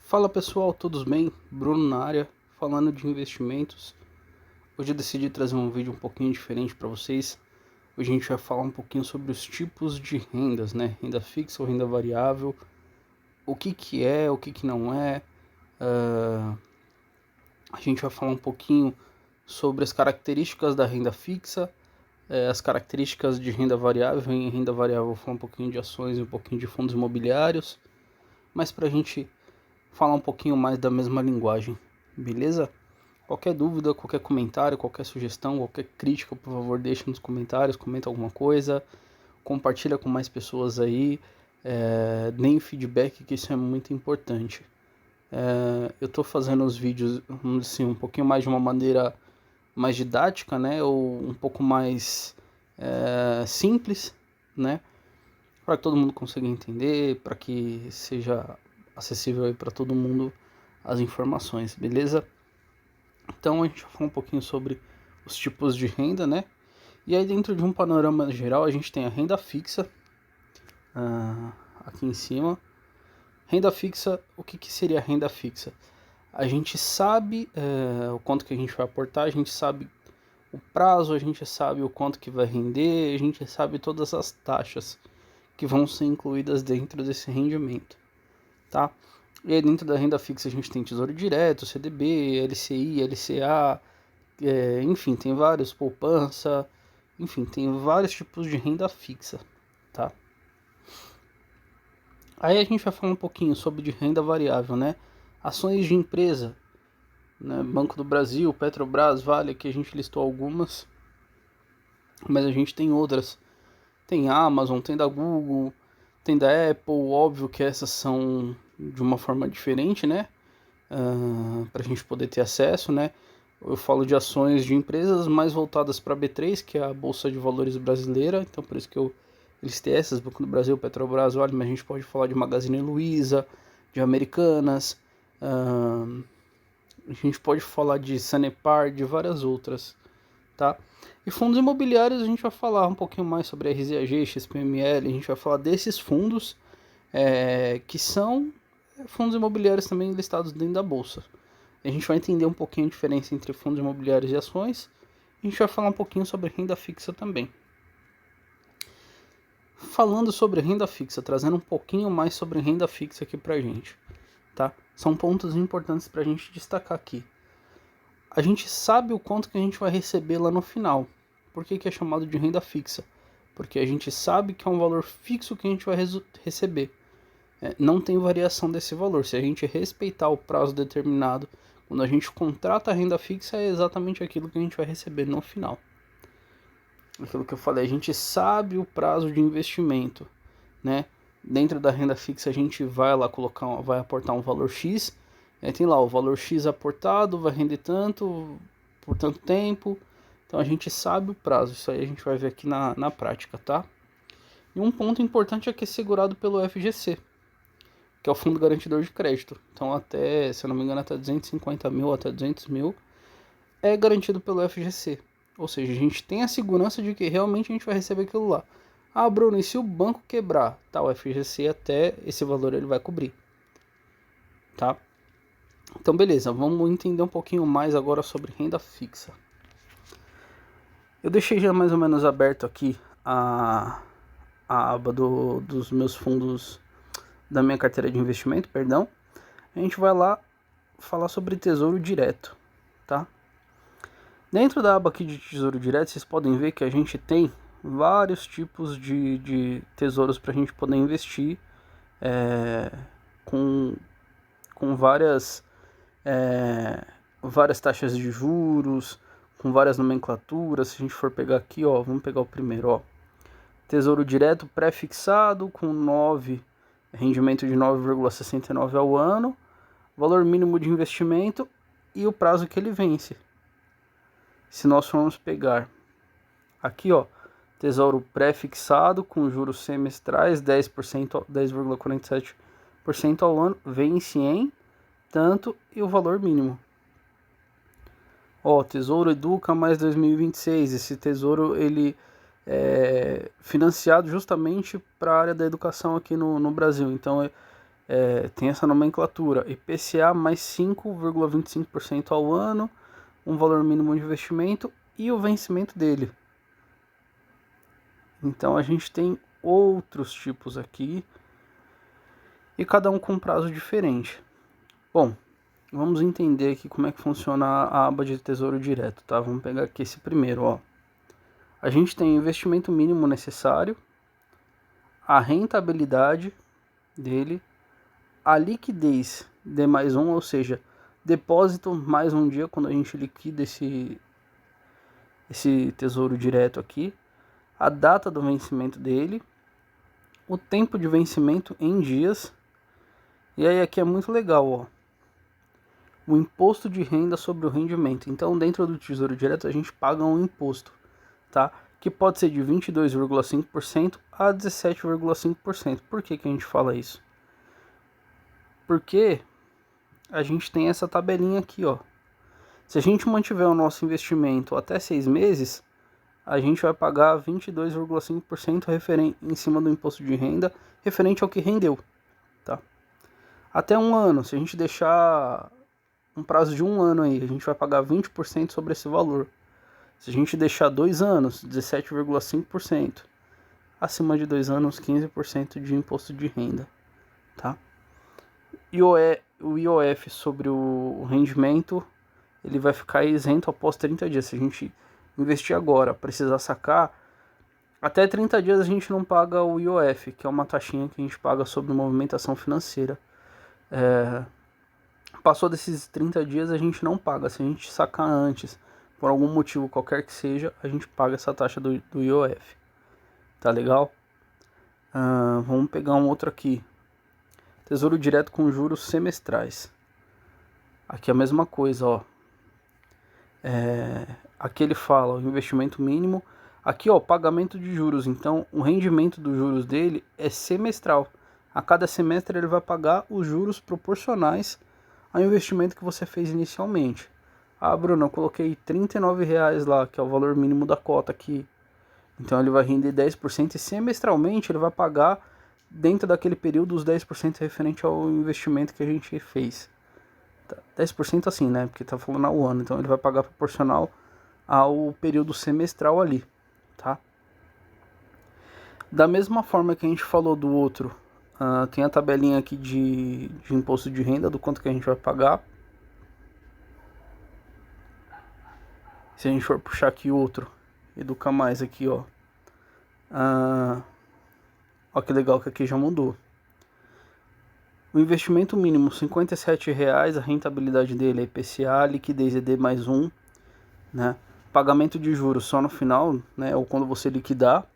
Fala pessoal, todos bem? Bruno na área, falando de investimentos. Hoje eu decidi trazer um vídeo um pouquinho diferente para vocês. Hoje a gente vai falar um pouquinho sobre os tipos de rendas, né? Renda fixa ou renda variável, o que é, o que não é. A gente vai falar um pouquinho sobre as características da renda fixa, as características de renda variável. Em renda variável eu vou falar um pouquinho de ações e um pouquinho de fundos imobiliários, mas para a gente falar um pouquinho mais da mesma linguagem, beleza? Qualquer dúvida, qualquer comentário, qualquer sugestão, qualquer crítica, por favor, deixe nos comentários, comenta alguma coisa, compartilha com mais pessoas aí, deem feedback, que isso é muito importante. Eu estou fazendo os vídeos, vamos dizer assim, um pouquinho mais de uma maneira mais didática, né, ou um pouco mais simples, né, para que todo mundo consiga entender, para que seja acessível aí para todo mundo as informações, beleza? Então a gente vai falar um pouquinho sobre os tipos de renda, né? E aí dentro de um panorama geral a gente tem a renda fixa, aqui em cima. Renda fixa, o que seria a renda fixa? A gente sabe o quanto que a gente vai aportar, a gente sabe o prazo, a gente sabe o quanto que vai render, a gente sabe todas as taxas que vão ser incluídas dentro desse rendimento, tá? E aí dentro da renda fixa a gente tem Tesouro Direto, CDB, LCI, LCA, enfim, tem vários, poupança, enfim, tem vários tipos de renda fixa, tá? Aí a gente vai falar um pouquinho sobre de renda variável, né? Ações de empresa, né? Banco do Brasil, Petrobras, Vale, que a gente listou algumas, mas a gente tem outras. Tem Amazon, tem da Google, tem da Apple, óbvio que essas são de uma forma diferente, né? Para a gente poder ter acesso, né? Eu falo de ações de empresas mais voltadas para a B3, que é a Bolsa de Valores brasileira, então por isso que eu listei essas, Banco do Brasil, Petrobras, Vale, mas a gente pode falar de Magazine Luiza, de Americanas, a gente pode falar de Sanepar, de várias outras, tá? E fundos imobiliários a gente vai falar um pouquinho mais sobre RZAG, XPML, a gente vai falar desses fundos que são fundos imobiliários também listados dentro da Bolsa. A gente vai entender um pouquinho a diferença entre fundos imobiliários e ações. A gente vai falar um pouquinho sobre renda fixa também. Falando sobre renda fixa, trazendo um pouquinho mais sobre renda fixa aqui pra gente, tá? São pontos importantes pra gente destacar aqui. A gente sabe o quanto que a gente vai receber lá no final. Por que é chamado de renda fixa? Porque a gente sabe que é um valor fixo que a gente vai receber. Não tem variação desse valor. Se a gente respeitar o prazo determinado, quando a gente contrata a renda fixa, é exatamente aquilo que a gente vai receber no final. Aquilo que eu falei, a gente sabe o prazo de investimento, né? Dentro da renda fixa a gente vai lá vai aportar um valor X, tem lá o valor X aportado, vai render tanto por tanto tempo. Então a gente sabe o prazo, isso aí a gente vai ver aqui na prática, tá? E um ponto importante é que é segurado pelo FGC, que é o Fundo Garantidor de Crédito. Então até, se eu não me engano, até 250 mil, até 200 mil, é garantido pelo FGC. Ou seja, a gente tem a segurança de que realmente a gente vai receber aquilo lá. Ah, Bruno, e se o banco quebrar? Tá, o FGC até esse valor ele vai cobrir. Tá? Então, beleza, vamos entender um pouquinho mais agora sobre renda fixa. Eu deixei já mais ou menos aberto aqui a aba dos meus fundos, da minha carteira de investimento, perdão. A gente vai lá falar sobre Tesouro Direto, tá? Dentro da aba aqui de Tesouro Direto, vocês podem ver que a gente tem vários tipos de tesouros para a gente poder investir com várias taxas de juros, com várias nomenclaturas. Se a gente for pegar aqui, ó, vamos pegar o primeiro, ó, Tesouro Direto pré-fixado com rendimento de 9,69 ao ano, valor mínimo de investimento e o prazo que ele vence. Se nós formos pegar aqui, ó, Tesouro pré-fixado com juros semestrais 10%, 10,47% ao ano, vence em tanto e o valor mínimo. Ó, Tesouro Educa mais 2026, esse tesouro ele é financiado justamente para a área da educação aqui no Brasil. Então tem essa nomenclatura, IPCA mais 5,25% ao ano, um valor mínimo de investimento e o vencimento dele. Então a gente tem outros tipos aqui, e cada um com prazo diferente. Bom, vamos entender aqui como é que funciona a aba de Tesouro Direto, tá? Vamos pegar aqui esse primeiro, ó. A gente tem o investimento mínimo necessário, a rentabilidade dele, a liquidez D mais um, ou seja, depósito mais um dia quando a gente liquida esse Tesouro Direto aqui, a data do vencimento dele, o tempo de vencimento em dias, e aí aqui é muito legal, ó, o imposto de renda sobre o rendimento. Então, dentro do Tesouro Direto, a gente paga um imposto, tá? Que pode ser de 22,5% a 17,5%. Por que que a gente fala isso? Porque a gente tem essa tabelinha aqui, ó. Se a gente mantiver o nosso investimento até 6 meses, a gente vai pagar 22,5% em cima do imposto de renda, referente ao que rendeu, tá? Até um ano, se a gente deixar um prazo de um ano aí, a gente vai pagar 20% sobre esse valor. Se a gente deixar 2 anos, 17,5%. Acima de 2 anos, 15% de imposto de renda, tá? E o IOF sobre o rendimento, ele vai ficar isento após 30 dias. Se a gente investir agora, precisar sacar, até 30 dias a gente não paga o IOF, que é uma taxinha que a gente paga sobre movimentação financeira. Passou desses 30 dias, a gente não paga. Se a gente sacar antes, por algum motivo qualquer que seja, a gente paga essa taxa do IOF. Tá legal? Vamos pegar um outro aqui. Tesouro Direto com juros semestrais. Aqui é a mesma coisa, ó. Aqui ele fala o investimento mínimo. Aqui, ó, pagamento de juros. Então, o rendimento dos juros dele é semestral. A cada semestre ele vai pagar os juros proporcionais ao investimento que você fez inicialmente. Ah, Bruno, eu coloquei R$39 lá, que é o valor mínimo da cota aqui. Então ele vai render 10% e semestralmente ele vai pagar, dentro daquele período, os 10% referente ao investimento que a gente fez. 10% assim, né? Porque tá falando ao ano. Então ele vai pagar proporcional ao período semestral ali, tá? Da mesma forma que a gente falou do outro, tem a tabelinha aqui de imposto de renda, do quanto que a gente vai pagar. Se a gente for puxar aqui outro, educar mais aqui, ó. Ó que legal que aqui já mudou. O investimento mínimo R$57, a rentabilidade dele é IPCA, liquidez é D mais 1, né? Pagamento de juros só no final, né? Ou quando você liquidar,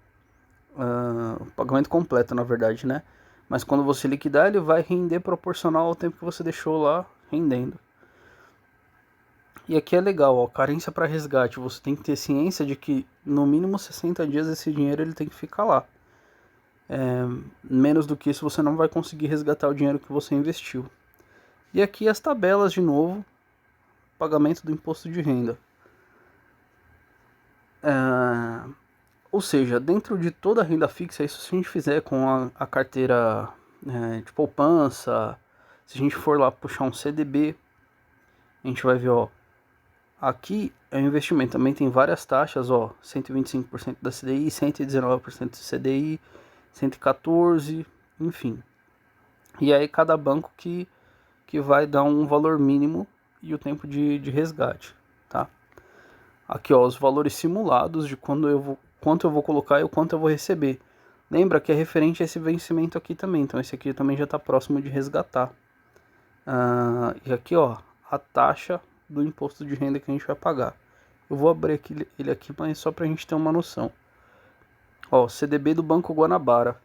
pagamento completo na verdade, né? Mas quando você liquidar, ele vai render proporcional ao tempo que você deixou lá rendendo. E aqui é legal, ó, carência para resgate. Você tem que ter ciência de que no mínimo 60 dias esse dinheiro ele tem que ficar lá. Menos do que isso você não vai conseguir resgatar o dinheiro que você investiu. E aqui as tabelas de novo, pagamento do imposto de renda. Ou seja, dentro de toda a renda fixa, isso se a gente fizer com a carteira de poupança, se a gente for lá puxar um CDB, a gente vai ver, ó, aqui é o investimento, também tem várias taxas, ó, 125% da CDI, 119% do CDI, 114%, enfim. E aí cada banco que vai dar um valor mínimo e o tempo de resgate, tá? Aqui, ó, os valores simulados de quanto eu vou colocar e o quanto eu vou receber. Lembra que é referente a esse vencimento aqui também, então esse aqui também já está próximo de resgatar. E aqui, ó, a taxa do imposto de renda que a gente vai pagar. Eu vou abrir ele aqui, mas só para a gente ter uma noção. Ó, CDB do Banco Guanabara,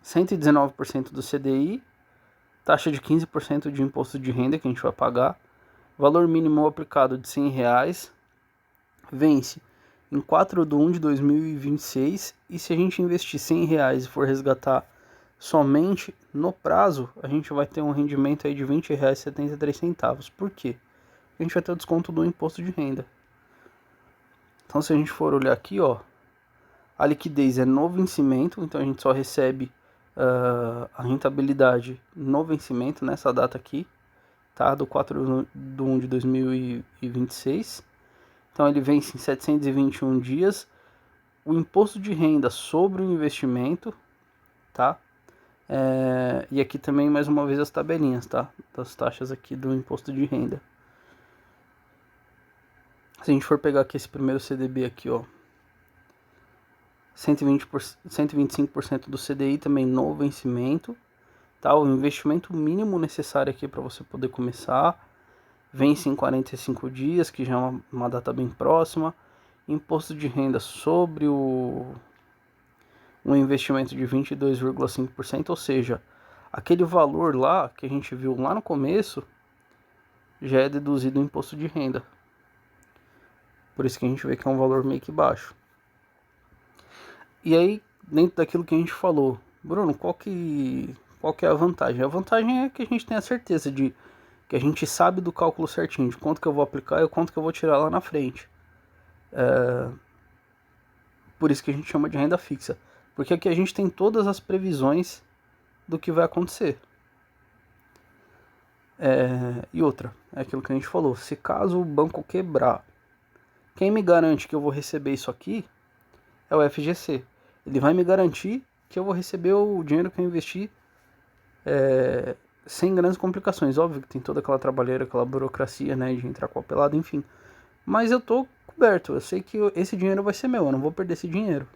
119% do CDI, taxa de 15% de imposto de renda que a gente vai pagar, valor mínimo aplicado de R$100, vence em 4/1 de 2026, e se a gente investir R$100 e for resgatar somente no prazo, a gente vai ter um rendimento aí de R$20,73. Por quê? A gente vai ter o desconto do imposto de renda. Então se a gente for olhar aqui, ó, a liquidez é no vencimento, então a gente só recebe a rentabilidade no vencimento, nessa data aqui, tá? Do 4 de 1 de 2026. Então ele vence em 721 dias. O imposto de renda sobre o investimento, tá? E aqui também, mais uma vez, as tabelinhas, tá? Das taxas aqui do imposto de renda. Se a gente for pegar aqui esse primeiro CDB aqui, ó, 125% do CDI também no vencimento, tá? O investimento mínimo necessário aqui para você poder começar, vence em 45 dias, que já é uma data bem próxima. Imposto de renda sobre um investimento de 22,5%, ou seja, aquele valor lá que a gente viu lá no começo já é deduzido o imposto de renda. Por isso que a gente vê que é um valor meio que baixo. E aí, dentro daquilo que a gente falou, Bruno, qual que é a vantagem? A vantagem é que a gente tem a certeza de que a gente sabe do cálculo certinho, de quanto que eu vou aplicar e quanto que eu vou tirar lá na frente. Por isso que a gente chama de renda fixa. Porque aqui a gente tem todas as previsões do que vai acontecer. E outra, é aquilo que a gente falou, se caso o banco quebrar, quem me garante que eu vou receber isso aqui é o FGC. Ele vai me garantir que eu vou receber o dinheiro que eu investi sem grandes complicações. Óbvio que tem toda aquela trabalheira, aquela burocracia, né, de entrar com a pelada, enfim. Mas eu tô coberto, eu sei que esse dinheiro vai ser meu, eu não vou perder esse dinheiro.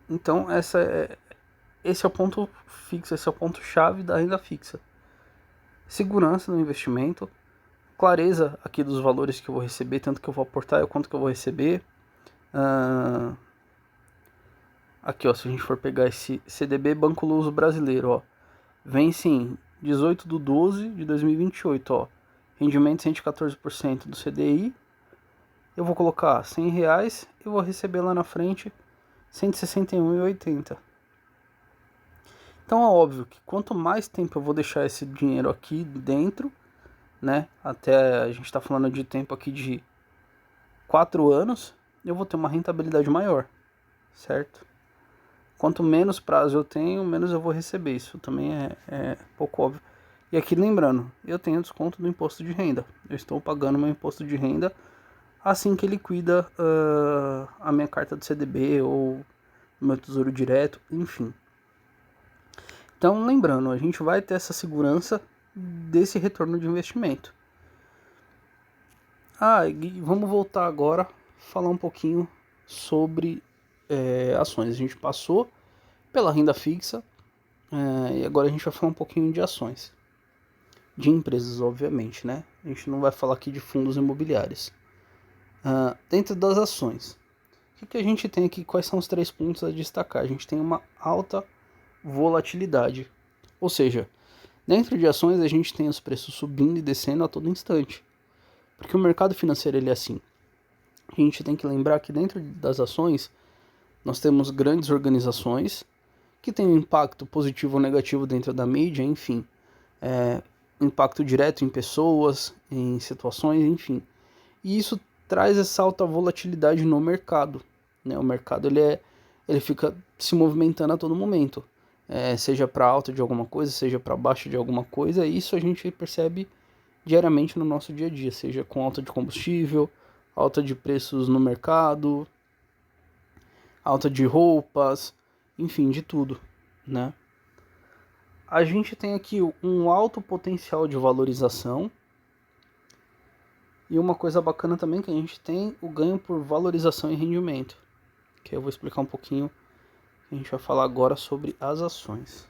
Então esse é o ponto fixo, esse é o ponto chave da renda fixa. Segurança no investimento, clareza aqui dos valores que eu vou receber, tanto que eu vou aportar e quanto que eu vou receber. Aqui, ó, se a gente for pegar esse CDB Banco Luso Brasileiro, ó, vence em 18 de 12 de 2028, ó, rendimento 114% do CDI. Eu vou colocar R$100 e vou receber lá na frente 161,80. Então é óbvio que quanto mais tempo eu vou deixar esse dinheiro aqui dentro, né, até a gente está falando de tempo aqui de 4 anos, eu vou ter uma rentabilidade maior, certo? Quanto menos prazo eu tenho, menos eu vou receber. Isso também é pouco óbvio. E aqui lembrando, eu tenho desconto do imposto de renda. Eu estou pagando meu imposto de renda assim que liquida a minha carta do CDB ou meu tesouro direto, enfim. Então lembrando, a gente vai ter essa segurança desse retorno de investimento. E vamos voltar agora falar um pouquinho sobre ações. A gente passou pela renda fixa e agora a gente vai falar um pouquinho de ações. De empresas, obviamente, né? A gente não vai falar aqui de fundos imobiliários. Dentro das ações, o que a gente tem aqui? Quais são os 3 pontos a destacar? A gente tem uma alta volatilidade. Ou seja, dentro de ações a gente tem os preços subindo e descendo a todo instante. Porque o mercado financeiro ele é assim. A gente tem que lembrar que dentro das ações nós temos grandes organizações que têm um impacto positivo ou negativo dentro da mídia, enfim. Impacto direto em pessoas, em situações, enfim. E isso traz essa alta volatilidade no mercado, né? O mercado ele fica se movimentando a todo momento, seja para alta de alguma coisa, seja para baixo de alguma coisa. E isso a gente percebe diariamente no nosso dia a dia, seja com alta de combustível, alta de preços no mercado, alta de roupas, enfim, de tudo, né? A gente tem aqui um alto potencial de valorização. E uma coisa bacana também que a gente tem o ganho por valorização e rendimento, que eu vou explicar um pouquinho. A gente vai falar agora sobre as ações.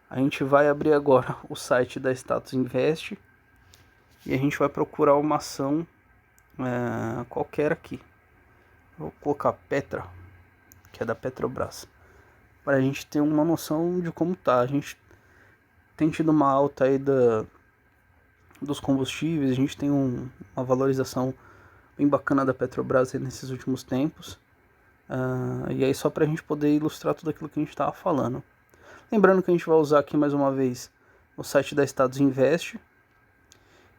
A gente vai abrir agora o site da Status Invest e a gente vai procurar uma ação qualquer aqui. Vou colocar Petra, que é da Petrobras, para a gente ter uma noção de como tá. A gente tem tido uma alta aí dos combustíveis, a gente tem uma valorização bem bacana da Petrobras nesses últimos tempos. E aí só para a gente poder ilustrar tudo aquilo que a gente estava falando. Lembrando que a gente vai usar aqui mais uma vez o site da Status Invest.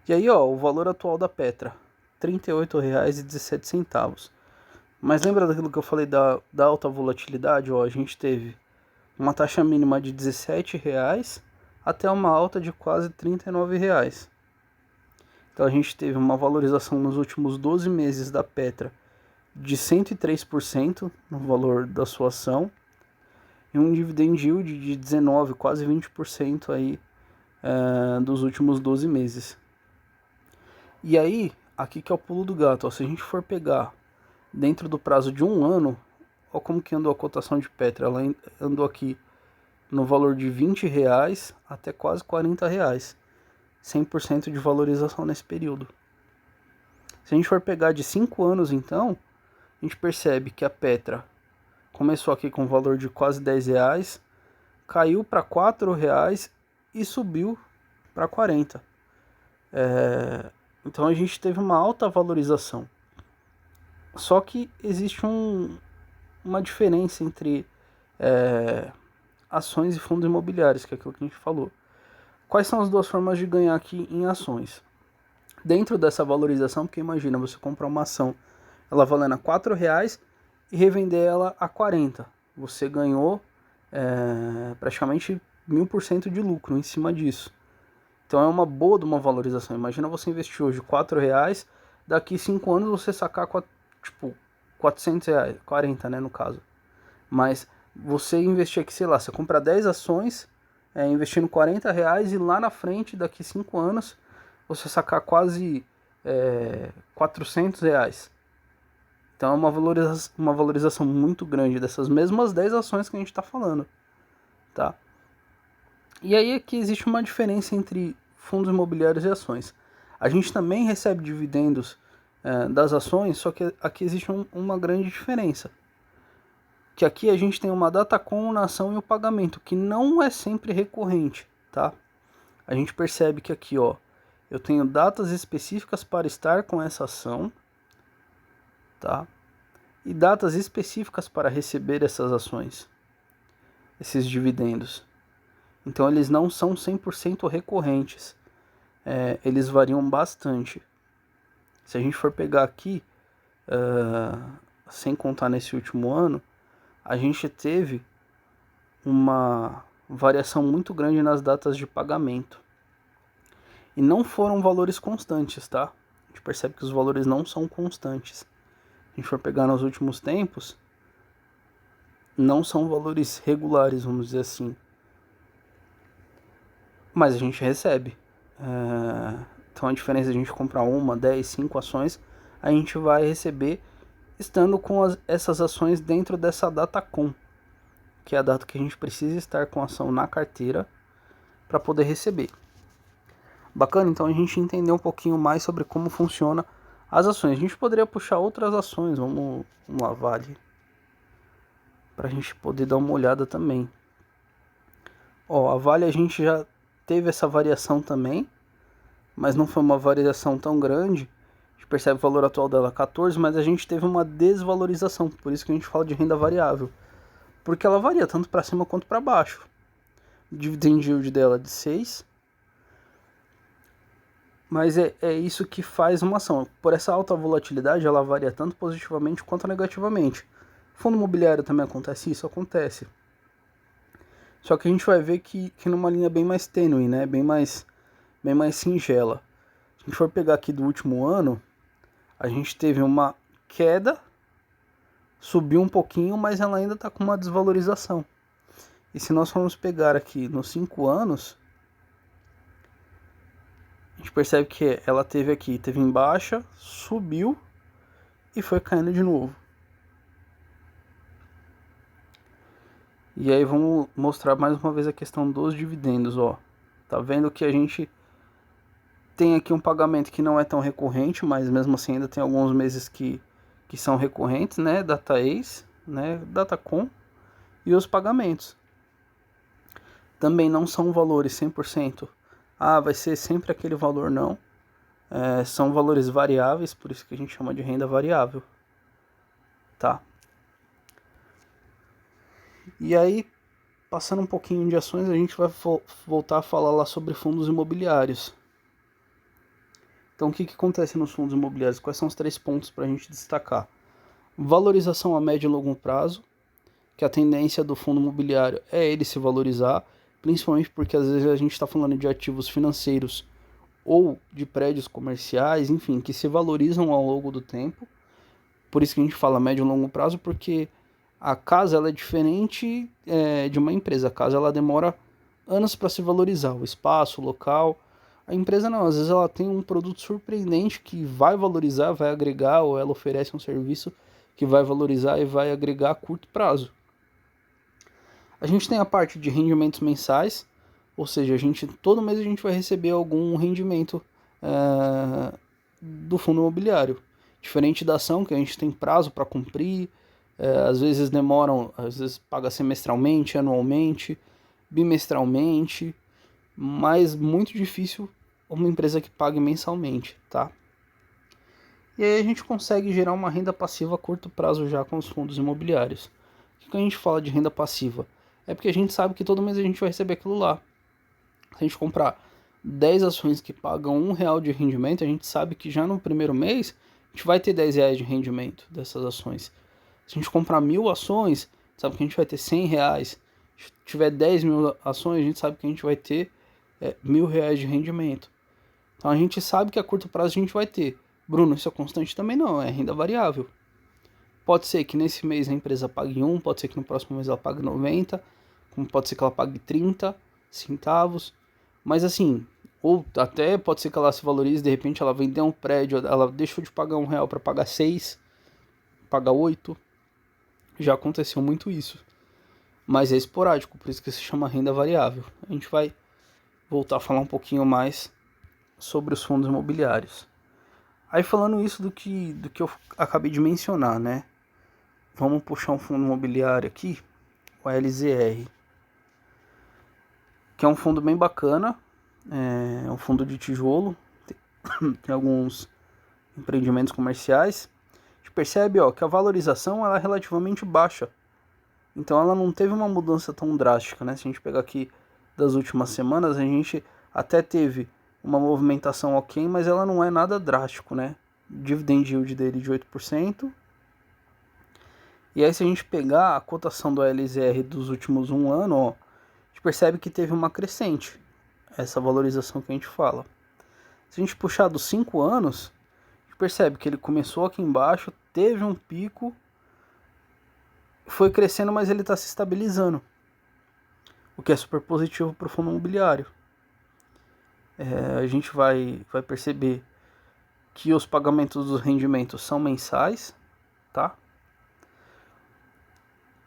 E aí, ó, o valor atual da Petra, R$ 38,17. Mas lembra daquilo que eu falei da alta volatilidade? Ó, a gente teve uma taxa mínima de R$17 até uma alta de quase R$39. Então a gente teve uma valorização nos últimos 12 meses da Petra de 103% no valor da sua ação e um dividend yield de 19, quase 20% aí dos últimos 12 meses. E aí, aqui que é o pulo do gato, ó, se a gente for pegar dentro do prazo de um ano, olha como que andou a cotação de Petra, ela andou aqui no valor de R$20 até quase R$40, 100% de valorização nesse período. Se a gente for pegar de 5 anos então, a gente percebe que a Petra começou aqui com um valor de quase R$10, caiu para R$4 e subiu para 40. Então a gente teve uma alta valorização. Só que existe uma diferença entre ações e fundos imobiliários, que é aquilo que a gente falou. Quais são as duas formas de ganhar aqui em ações? Dentro dessa valorização, porque imagina, você comprar uma ação, ela valendo a R$4 e revender ela a 40. Você ganhou praticamente 1000% de lucro em cima disso. Então é uma boa de uma valorização. Imagina você investir hoje R$4, daqui 5 anos você sacar tipo R$400, 40, né, no caso. Mas você investir aqui, sei lá, você compra 10 ações, investindo R$40 e lá na frente, daqui 5 anos, você sacar quase R$400. Então é uma valorização muito grande dessas mesmas 10 ações que a gente está falando, tá? E aí aqui existe uma diferença entre fundos imobiliários e ações. A gente também recebe dividendos das ações, só que aqui existe uma grande diferença. Que aqui a gente tem uma datacom na ação e o pagamento, que não é sempre recorrente, tá? A gente percebe que aqui, ó, eu tenho datas específicas para estar com essa ação, tá? E datas específicas para receber essas ações, esses dividendos. Então eles não são 100% recorrentes, eles variam bastante. Se a gente for pegar aqui, sem contar nesse último ano, a gente teve uma variação muito grande nas datas de pagamento. E não foram valores constantes, tá? A gente percebe que os valores não são constantes. Se a gente for pegar nos últimos tempos, não são valores regulares, vamos dizer assim. Mas a gente recebe. Então a diferença de a gente comprar 1, 10, 5 ações, a gente vai receber estando com essas ações dentro dessa datacom, que é a data que a gente precisa estar com a ação na carteira para poder receber. Bacana, então a gente entendeu um pouquinho mais sobre como funciona as ações. A gente poderia puxar outras ações, vamos lá, Vale, para a gente poder dar uma olhada também. Ó, a Vale a gente já teve essa variação também, mas não foi uma variação tão grande. A gente percebe o valor atual dela 14, mas a gente teve uma desvalorização, por isso que a gente fala de renda variável, porque ela varia tanto para cima quanto para baixo. O dividend yield dela é de 6, mas é isso que faz uma ação. Por essa alta volatilidade, ela varia tanto positivamente quanto negativamente. Fundo imobiliário também acontece isso? Acontece. Só que a gente vai ver que numa linha bem mais tênue, né? Bem mais singela. Se a gente for pegar aqui do último ano, a gente teve uma queda, subiu um pouquinho, mas ela ainda está com uma desvalorização. E se nós formos pegar aqui nos 5 anos, a gente percebe que ela teve em baixa, subiu e foi caindo de novo. E aí vamos mostrar mais uma vez a questão dos dividendos, ó. Tá vendo que a gente tem aqui um pagamento que não é tão recorrente, mas mesmo assim ainda tem alguns meses que são recorrentes, né? DataEx, né? Datacom e os pagamentos. Também não são valores 100%. Vai ser sempre aquele valor, não. São valores variáveis, por isso que a gente chama de renda variável. Tá? E aí, passando um pouquinho de ações, a gente vai voltar a falar lá sobre fundos imobiliários. Então, o que acontece nos fundos imobiliários? Quais são os 3 pontos para a gente destacar? Valorização a médio e longo prazo, que a tendência do fundo imobiliário é ele se valorizar, principalmente porque às vezes a gente está falando de ativos financeiros ou de prédios comerciais, enfim, que se valorizam ao longo do tempo. Por isso que a gente fala médio e longo prazo, porque a casa ela é diferente de uma empresa. A casa ela demora anos para se valorizar, o espaço, o local. A empresa não, às vezes ela tem um produto surpreendente que vai valorizar, vai agregar, ou ela oferece um serviço que vai valorizar e vai agregar a curto prazo. A gente tem a parte de rendimentos mensais, ou seja, todo mês a gente vai receber algum rendimento do fundo imobiliário. Diferente da ação, que a gente tem prazo para cumprir, às vezes demoram, às vezes paga semestralmente, anualmente, bimestralmente, mas muito difícil uma empresa que pague mensalmente, tá? E aí a gente consegue gerar uma renda passiva a curto prazo já com os fundos imobiliários. O que a gente fala de renda passiva? É porque a gente sabe que todo mês a gente vai receber aquilo lá. Se a gente comprar 10 ações que pagam R$1 de rendimento, a gente sabe que já no primeiro mês a gente vai ter R$10 de rendimento dessas ações. Se a gente comprar 1.000 ações, sabe que a gente vai ter R$100. Se tiver 10.000 ações, a gente sabe que a gente vai ter R$1.000 de rendimento. Então a gente sabe que a curto prazo a gente vai ter. Bruno, isso é constante também não, é renda variável. Pode ser que nesse mês a empresa pague 1, pode ser que no próximo mês ela pague 90, como pode ser que ela pague 30 centavos. Mas assim, ou até pode ser que ela se valorize, de repente ela vendeu um prédio, ela deixou de pagar R$1 para pagar 6, paga 8. Já aconteceu muito isso. Mas é esporádico, por isso que se chama renda variável. A gente vai voltar a falar um pouquinho mais sobre os fundos imobiliários. Aí falando isso do que eu acabei de mencionar, né? Vamos puxar um fundo imobiliário aqui, o LZR, que é um fundo bem bacana, é um fundo de tijolo, tem alguns empreendimentos comerciais. A gente percebe que a valorização ela é relativamente baixa, então ela não teve uma mudança tão drástica, né? Se a gente pegar aqui das últimas semanas, a gente até teve uma movimentação ok, mas ela não é nada drástico, né? Dividend yield dele de 8%. E aí se a gente pegar a cotação do LZR dos últimos um ano, a gente percebe que teve uma crescente, essa valorização que a gente fala. Se a gente puxar dos 5 anos, a gente percebe que ele começou aqui embaixo, teve um pico, foi crescendo, mas ele está se estabilizando, o que é super positivo para o fundo imobiliário. A gente vai perceber que os pagamentos dos rendimentos são mensais, tá?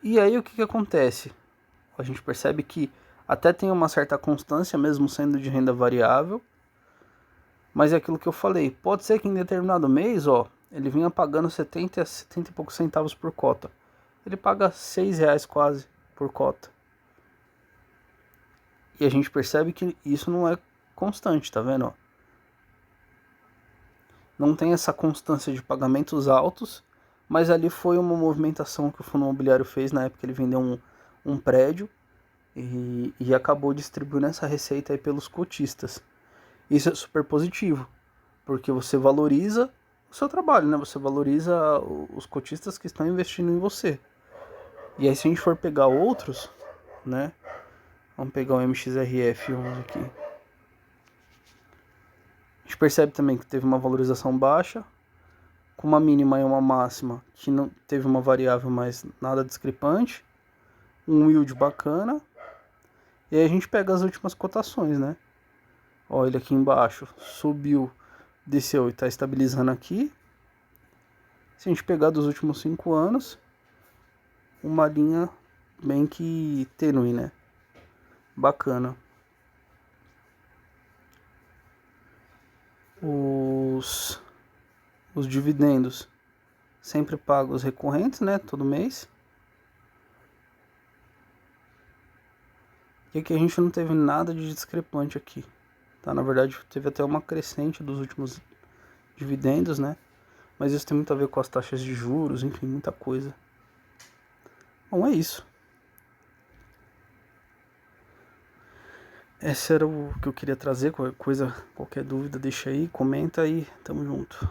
E aí o que acontece? A gente percebe que até tem uma certa constância, mesmo sendo de renda variável, mas é aquilo que eu falei, pode ser que em determinado mês, ele vinha pagando 70 e poucos centavos por cota. Ele paga R$6 quase por cota. E a gente percebe que isso não é constante, tá vendo? Não tem essa constância de pagamentos altos, mas ali foi uma movimentação que o fundo imobiliário fez na época. Ele vendeu um prédio e acabou distribuindo essa receita aí pelos cotistas. Isso é super positivo, porque você valoriza o seu trabalho, né? Você valoriza os cotistas que estão investindo em você. E aí se a gente for pegar outros, né? Vamos pegar o MXRF11 aqui. A gente percebe também que teve uma valorização baixa, com uma mínima e uma máxima que não teve uma variável, mas nada discrepante, um yield bacana. E aí a gente pega as últimas cotações, né? Ele aqui embaixo subiu, desceu e está estabilizando aqui. Se a gente pegar dos últimos 5 anos, uma linha bem que tênue, né? Bacana. Os dividendos sempre pagos recorrentes, né? Todo mês. E aqui a gente não teve nada de discrepante aqui. Tá? Na verdade, teve até uma crescente dos últimos dividendos, né? Mas isso tem muito a ver com as taxas de juros, enfim, muita coisa. Bom, é isso. Esse era o que eu queria trazer. Qualquer coisa, qualquer dúvida, deixa aí, comenta aí. Tamo junto.